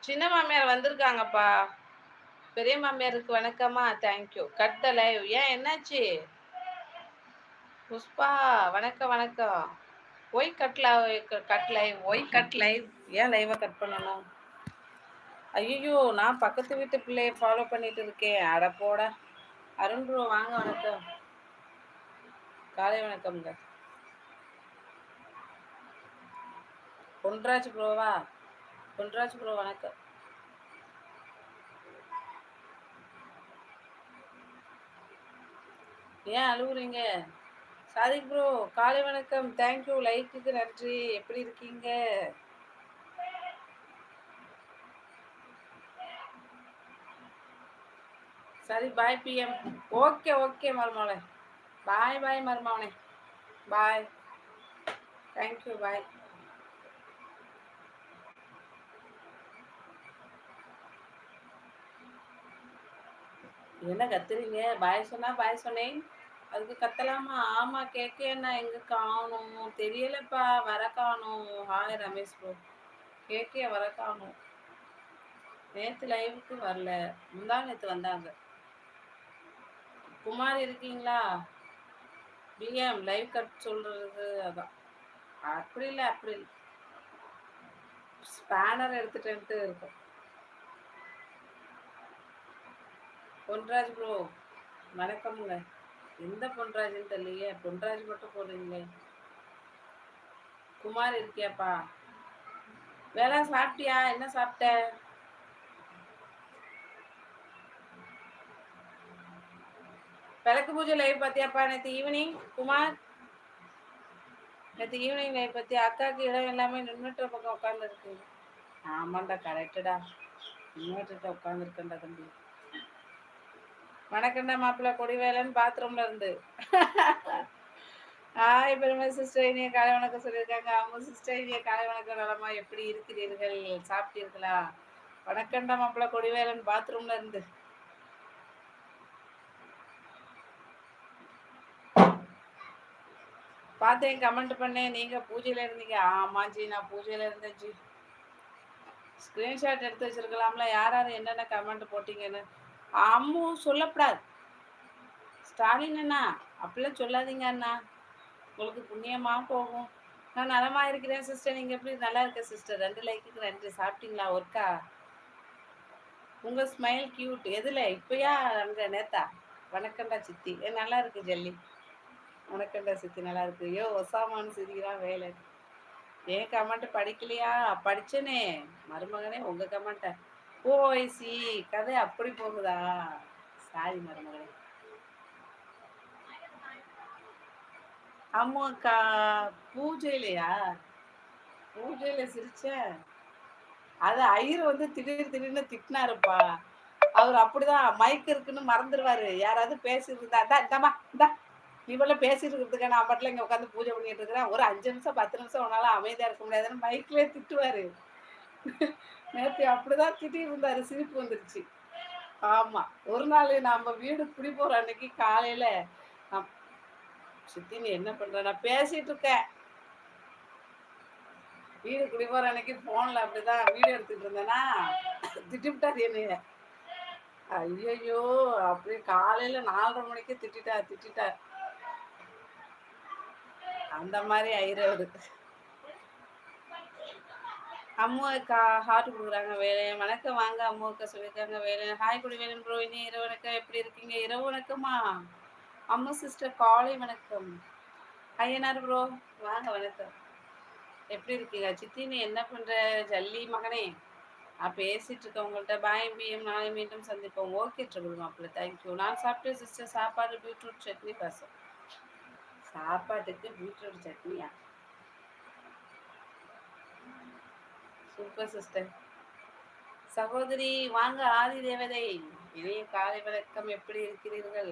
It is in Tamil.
சின்ன மாமியார் வந்திருக்காங்கப்பா. பெரிய மாமியாருக்கு வணக்கம்மா. தேங்க்யூ. Cut the live. ஏன் என்னாச்சு? புஷ்பா வணக்கம், வணக்கம். Why cut live cut live why cut live. ஏன் லைவ கட் பண்ணணும்? ஐயோ, நான் பக்கத்து வீட்டு பிள்ளைய ஃபாலோ பண்ணிட்டு இருக்கேன். அட போடா. அருண் ப்ரோ வாங்க, வணக்கம். காலை வணக்கம்ங்க. பொன்ராஜ் ப்ரோவா? பொன்ராஜ் ப்ரோ வணக்கம். ஏன் அழுகுறீங்க? சாதிக் ப்ரோ காலை வணக்கம். தேங்க்யூ. லைக்குக்கு நன்றி. எப்படி இருக்கீங்க? சரி பாய் பிஎம். ஓகே ஓகே மருமவளே. பாய் பாய் மருமவனே. பாய். Thank you bye. என்ன கத்துறீங்க? பாய் சொன்னா பாய் சொன்னேன். அதுக்கு கத்தலாமா? ஆமா கேக்கேன்னா எங்க காணும் தெரியலப்பா. வர காணும். Hi Ramesh bro. கேக்கே வர காணும். நேத்து லைவுக்கு வரல. முந்தா நேத்து வந்தாங்க. குமார் இருக்கீங்களா? பிஎம் லைவ் கட் சொல்றது அதான். அப்படி இல்லை அப்படி இல்லை. ஸ்பேனர் எடுத்துட்டு இருக்கும். பொன்ராஜ் ப்ரோ வணக்கம்ங்க. எந்த பொன்ராஜ்னு தெரியலையே. பொன்ராஜ் மட்டும் போடுறீங்களே. குமார் இருக்கியாப்பா? வேலை சாப்பிட்டியா? என்ன சாப்பிட்ட? விளக்கு பூஜை லைவ் பார்த்தியாப்பா நேற்று ஈவினிங்? குமார் நேற்று ஈவினிங் லைவ் பார்த்தியா? அக்காவுக்கு இடம் எல்லாமே நின்றுட்டு பக்கம் உட்காந்துருக்கு. ஆமாண்டா கரெக்டுடா. நின்றுட்டு உட்காந்துருக்கேன்டா தம்பி. வணக்கம்டா மாப்பிள்ள கொடிவேலன்னு பாத்ரூம்ல இருந்து. ஹாய் பெருமை சிஸ்டர் இனிய காலை வணக்கம் சொல்லியிருக்காங்க. அவங்க சிஸ்டர் இனிய காலை வணக்கம். நலமா எப்படி இருக்கிறீர்கள்? சாப்பிட்டீர்களா? வணக்கம்டா மாப்பிள்ள கொடிவேலன் பாத்ரூம்ல இருந்து. பார்த்தேன், கமெண்ட் பண்ணேன். நீங்க பூஜையில இருந்தீங்க. ஆமா ஜி, நான் பூஜையில இருந்தேன் ஜி. ஸ்கிரீன்ஷாட் எடுத்து வச்சிருக்கலாம்ல யார் யார் என்னென்ன கமெண்ட் போட்டீங்கன்னு. அம்மு சொல்லப்படாது. ஸ்டாலின் அண்ணா அப்படிலாம் சொல்லாதீங்க அண்ணா, உங்களுக்கு புண்ணியமா போகும். நான் நலமா இருக்கிறேன் சிஸ்டர். நீங்க எப்படி? நல்லா இருக்க சிஸ்டர். 2 லைக்குக்கு நன்றி. சாப்பிட்டீங்களா? ஒர்க்கா? உங்க ஸ்மைல் கியூட். எதுல இப்பயா அங்க நேத்தா? வணக்கம்டா சித்தி. நல்லா இருக்கு ஜல்லி. வணக்கம்டா சித்தி. நல்லா இருக்கு. ஐயோ ஒசாமான்னு சிரிக்கிறான் வேலை. ஏன் கமெண்ட் படிக்கலையா? படிச்சனே மருமகனே உங்க கமெண்ட்ட. ஓ ஐசி கதை அப்படி போகுதா? சாரி மருமகனே. ஆமாக்கா. பூஜையிலையா? பூஜையில சிரிச்ச. அது ஐயர் வந்து திடீர்னு திட்டினாருப்பா. அவர் அப்படிதான் மைக் இருக்குன்னு மறந்துடுவாரு. யாராவது பேசிட்டு இருந்தா இந்தாமா இந்தா இவள பேசிட்டு இருக்கிறதுக்கு நான் பாட்டில் இங்க உட்காந்து பூஜை பண்ணிட்டு இருக்கிறேன். ஒரு 5 நிமிஷம் 10 நிமிஷம் உன்னால அமைதியா இருக்க முடியாதுன்னு மைக்லயே திட்டுவாரு. நேத்து அப்படிதான் திட்டி இருந்தாரு. சிரிப்பு வந்துருச்சு. ஆமா. ஒரு நாள் நம்ம வீடு குடி போற அன்னைக்கு காலையில சித்தி நீ என்ன பண்ற? நான் பேசிட்டு இருக்கேன். வீடு குடி போற அன்னைக்கு போன்ல அப்படிதான் வீடியோ எடுத்துட்டு இருந்தேன்னா திட்டிவிட்டாரு என்னைய. ஐயையோ அப்படியே காலையில 4:30 மணிக்கு திட்டிட்டார். அந்த மாதிரி ஐயரவரு. அம்முக்கா ஹார்ட் கொடுக்குறாங்க. வேலை வணக்கம் வாங்க. அம்முக்கா சொல்லியிருக்காங்க வேலை. ஹாய் குடி வேணும் ப்ரோ. இனி இரவு வணக்கம். எப்படி இருக்கீங்க? இரவு வணக்கமா? அம்மு சிஸ்டர் காலை வணக்கம். ஐயனார் ப்ரோ வாங்க வணக்கம். எப்படி இருக்கீங்க? சித்தி நீ என்ன பண்ற? ஜல்லி மகனே நான் பேசிட்டு இருக்கேன் உங்கள்கிட்ட. பாய் பிஎம். நாளை மீண்டும் சந்திப்போம். ஓகே ட்ரிபிள் மாப்பிள்ள. தேங்க்யூ. நான் சாப்பிட்டேன் சிஸ்டர். சாப்பாடு பீட்ரூட் சட்னி பசம். சாப்பாட்டுக்கு பீட்ரூட் சட்னியா? Super sister. சகோதரி வாங்க. ஆதி தேவதை இனிய காலை வணக்கம். எப்படி இருக்கிறீர்கள்?